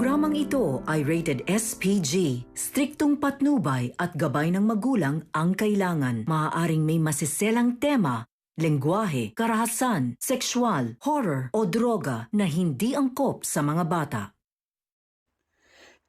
Programang ito ay rated SPG. Striktong patnubay at gabay ng magulang ang kailangan. Maaaring may masiselang tema, lengguwahe, karahasan, sexual, horror o droga na hindi angkop sa mga bata.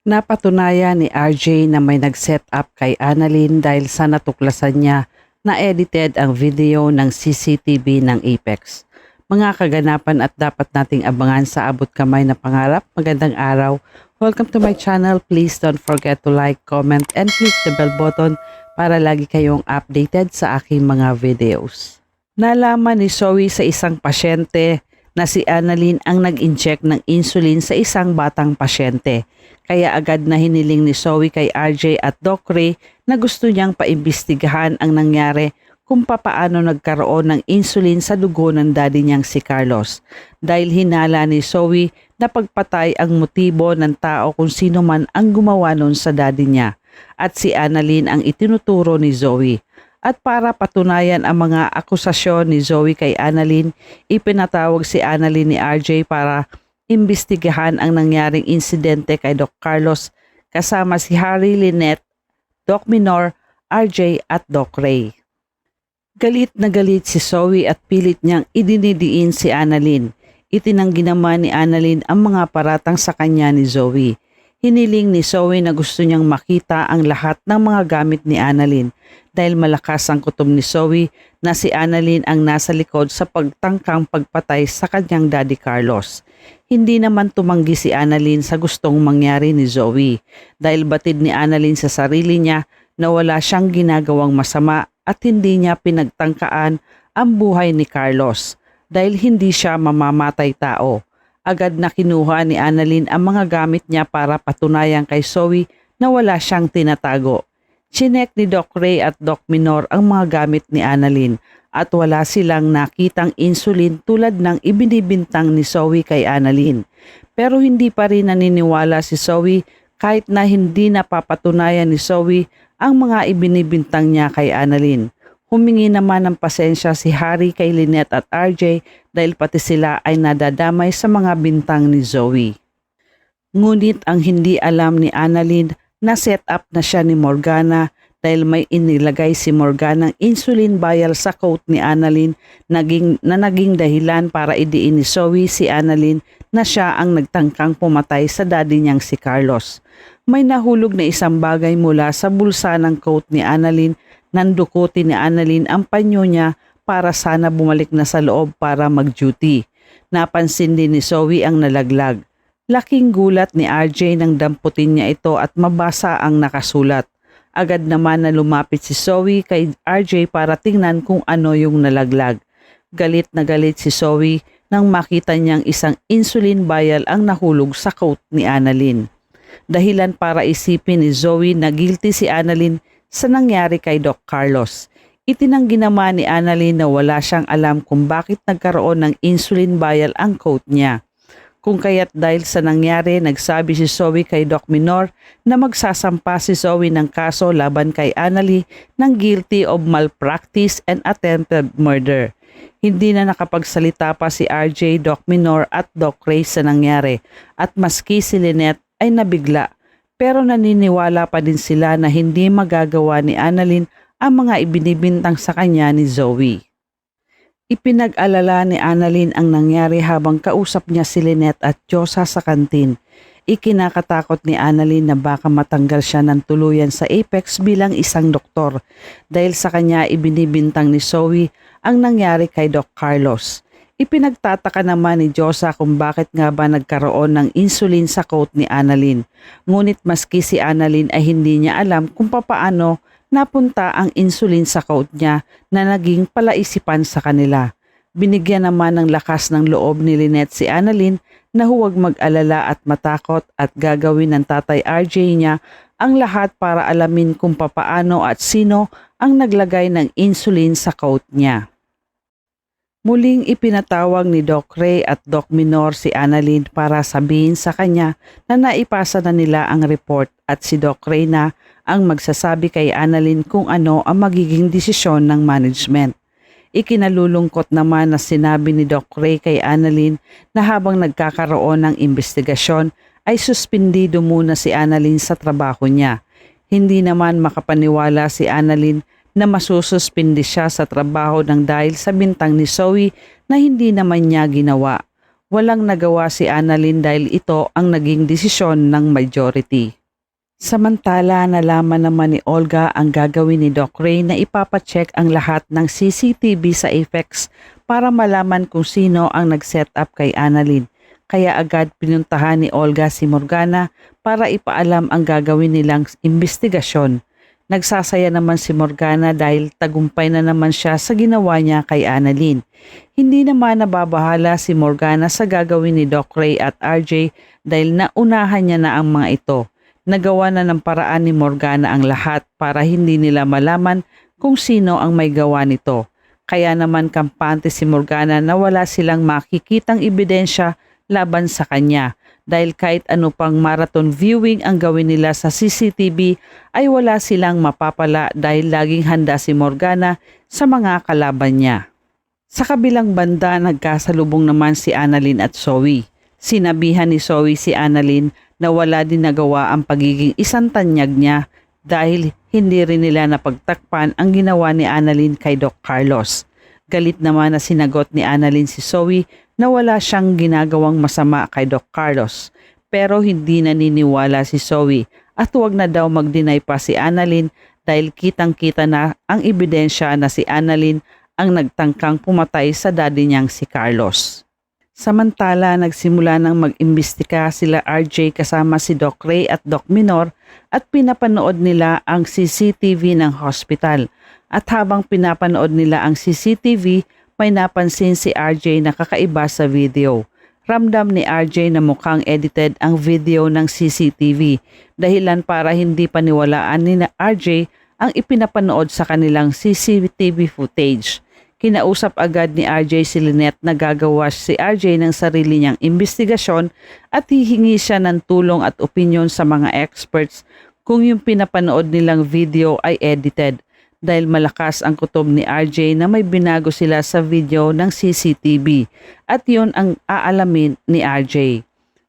Napatunayan ni RJ na may nag-set up kay Annalyn dahil sa natuklasan niya na edited ang video ng CCTV ng Apex. Mga kaganapan at dapat nating abangan sa abot kamay na pangarap. Magandang araw. Welcome to my channel. Please don't forget to like, comment, and click the bell button para lagi kayong updated sa aking mga videos. Nalaman ni Zoe sa isang pasyente na si Annalyn ang nag-inject ng insulin sa isang batang pasyente. Kaya agad na hiniling ni Zoe kay RJ at Doc Ray na gusto niyang paimbestigahan ang nangyari kung papaano nagkaroon ng insulin sa dugo ng daddy niyang si Carlos. Dahil hinala ni Zoe na pagpatay ang motibo ng tao kung sino man ang gumawa nun sa daddy niya. At si Annalyn ang itinuturo ni Zoe. At para patunayan ang mga akusasyon ni Zoe kay Annalyn, ipinatawag si Annalyn ni RJ para imbestigahan ang nangyaring insidente kay Doc Carlos kasama si Harry, Lynette, Doc Minor, RJ at Doc Ray. Galit na galit si Zoe at pilit niyang idinidiin si Annalyn. Itinanggi naman ni Annalyn ang mga paratang sa kanya ni Zoe. Hiniling ni Zoe na gusto niyang makita ang lahat ng mga gamit ni Annalyn dahil malakas ang kutob ni Zoe na si Annalyn ang nasa likod sa pagtangkang pagpatay sa kanyang daddy Carlos. Hindi naman tumanggi si Annalyn sa gustong mangyari ni Zoe dahil batid ni Annalyn sa sarili niya na wala siyang ginagawang masama at hindi niya pinagtangkaan ang buhay ni Carlos dahil hindi siya mamamatay tao. Agad na kinuha ni Annalyn ang mga gamit niya para patunayan kay Zoe na wala siyang tinatago. Chinek ni Doc Ray at Doc Minor ang mga gamit ni Annalyn at wala silang nakitang insulin tulad ng ibinibintang ni Zoe kay Annalyn. Pero hindi pa rin naniniwala si Zoe kahit na hindi napapatunayan ni Zoe ang mga ibinibintang niya kay Annalyn. Humingi naman ng pasensya si Harry kay Lynette at RJ dahil pati sila ay nadadamay sa mga bintang ni Zoe. Ngunit ang hindi alam ni Annalyn na set up na siya ni Morgana dahil may inilagay si Morgana ng insulin vial sa coat ni Annalyn na naging dahilan para idiin ni Zoe si Annalyn na siya ang nagtangkang pumatay sa daddy niyang si Carlos. May nahulog na isang bagay mula sa bulsa ng coat ni Annalyn. Nandukutin ni Annalyn ang panyo niya para sana bumalik na sa loob para mag-duty. Napansin din ni Zoe ang nalaglag. Laking gulat ni RJ nang damputin niya ito at mabasa ang nakasulat. Agad naman na lumapit si Zoe kay RJ para tingnan kung ano yung nalaglag. Galit na galit si Zoe nang makita niyang isang insulin vial ang nahulog sa coat ni Annalyn. Dahilan para isipin ni Zoe na guilty si Annalyn sa nangyari kay Doc Carlos. Itinanggi naman ni Annalyn na wala siyang alam kung bakit nagkaroon ng insulin vial ang coat niya. Kung kaya't dahil sa nangyari, nagsabi si Zoe kay Doc Minor na magsasampa si Zoe ng kaso laban kay Annalyn ng guilty of malpractice and attempted murder. Hindi na nakapagsalita pa si RJ, Doc Minor at Doc Ray sa nangyari at maski si Lynette ay nabigla. Pero naniniwala pa din sila na hindi magagawa ni Annalyn ang mga ibinibintang sa kanya ni Zoe. Ipinag-alala ni Annalyn ang nangyari habang kausap niya si Lynette at Josa sa kantin. Ikinakatakot ni Annalyn na baka matanggal siya ng tuluyan sa Apex bilang isang doktor dahil sa kanya ibinibintang ni Zoe ang nangyari kay Doc Carlos. Ipinagtataka naman ni Josa kung bakit nga ba nagkaroon ng insulin sa coat ni Annalyn. Ngunit maski si Annalyn ay hindi niya alam kung papaano napunta ang insulin sa coat niya na naging palaisipan sa kanila. Binigyan naman ng lakas ng loob ni Lynette si Annalyn na huwag mag-alala at matakot at gagawin ng tatay RJ niya ang lahat para alamin kung papaano at sino ang naglagay ng insulin sa coat niya. Muling ipinatawag ni Doc Ray at Doc Minor si Annalyn para sabihin sa kanya na naipasa na nila ang report at si Doc Ray na ang magsasabi kay Annalyn kung ano ang magiging desisyon ng management. Ikinalulungkot naman na sinabi ni Doc Ray kay Annalyn na habang nagkakaroon ng investigasyon ay suspindido muna si Annalyn sa trabaho niya. Hindi naman makapaniwala si Annalyn na masususpindi siya sa trabaho ng dahil sa bintang ni Zoe na hindi naman niya ginawa. Walang nagawa si Annalyn dahil ito ang naging desisyon ng majority. Samantala, nalaman naman ni Olga ang gagawin ni Doc Ray na ipapacheck ang lahat ng CCTV sa Apex para malaman kung sino ang nag-set up kay Annalyn. Kaya agad pinuntahan ni Olga si Morgana para ipaalam ang gagawin nilang investigasyon. Nagsasaya naman si Morgana dahil tagumpay na naman siya sa ginawa niya kay Annalyn. Hindi naman nababahala si Morgana sa gagawin ni Doc Ray at RJ dahil naunahan niya na ang mga ito. Nagawa na ng paraan ni Morgana ang lahat para hindi nila malaman kung sino ang may gawa nito. Kaya naman kampante si Morgana na wala silang makikitang ebidensya laban sa kanya dahil kahit ano pang marathon viewing ang gawin nila sa CCTV ay wala silang mapapala dahil laging handa si Morgana sa mga kalaban niya. Sa kabilang banda, nagkasalubong naman si Annalyn at Zoe. Sinabihan ni Zoe si Annalyn na wala din nagawa ang pagiging isang tanyag niya dahil hindi rin nila napagtakpan ang ginawa ni Annalyn kay Doc Carlos. Galit naman na sinagot ni Annalyn si Zoe na wala siyang ginagawang masama kay Doc Carlos. Pero hindi naniniwala si Zoe at huwag na daw mag-deny pa si Annalyn dahil kitang-kita na ang ebidensya na si Annalyn ang nagtangkang pumatay sa daddy niyang si Carlos. Samantala, nagsimula ng mag-imbestiga sila RJ kasama si Doc Ray at Doc Minor at pinapanood nila ang CCTV ng hospital. At habang pinapanood nila ang CCTV, may napansin si RJ na kakaiba sa video. Ramdam ni RJ na mukhang edited ang video ng CCTV, dahilan para hindi paniwalaan ni RJ ang ipinapanood sa kanilang CCTV footage. Kinausap agad ni RJ si Lynette na gagawa si RJ ng sarili niyang investigasyon at hihingi siya ng tulong at opinyon sa mga experts kung yung pinapanood nilang video ay edited dahil malakas ang kutob ni RJ na may binago sila sa video ng CCTV at yun ang aalamin ni RJ.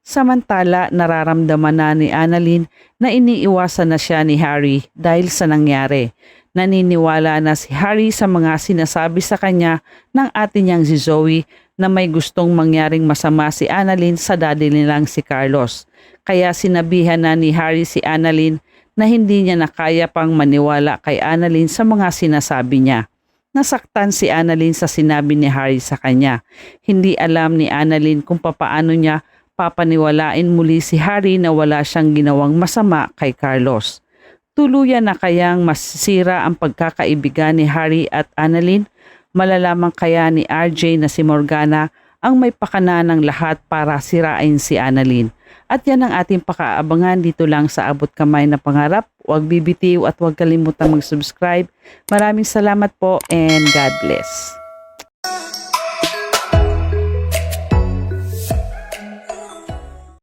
Samantala, nararamdaman na ni Annalyn na iniiwasan na siya ni Harry dahil sa nangyari. Naniniwala na si Harry sa mga sinasabi sa kanya ng ate niyang si Zoe na may gustong mangyaring masama si Annalyn sa daddy nilang si Carlos. Kaya sinabihan na ni Harry si Annalyn na hindi niya na kaya pang maniwala kay Annalyn sa mga sinasabi niya. Nasaktan si Annalyn sa sinabi ni Harry sa kanya. Hindi alam ni Annalyn kung papaano niya papaniwalain muli si Harry na wala siyang ginawang masama kay Carlos. Tuluyan na kayang masisira ang pagkakaibigan ni Harry at Annalyn? Malalaman kaya ni RJ na si Morgana ang may pakana ng lahat para sirain si Annalyn? At yan ang ating pakaabangan dito lang sa Abot Kamay na Pangarap. Huwag bibitiw at huwag kalimutan mag-subscribe. Maraming salamat po and God bless.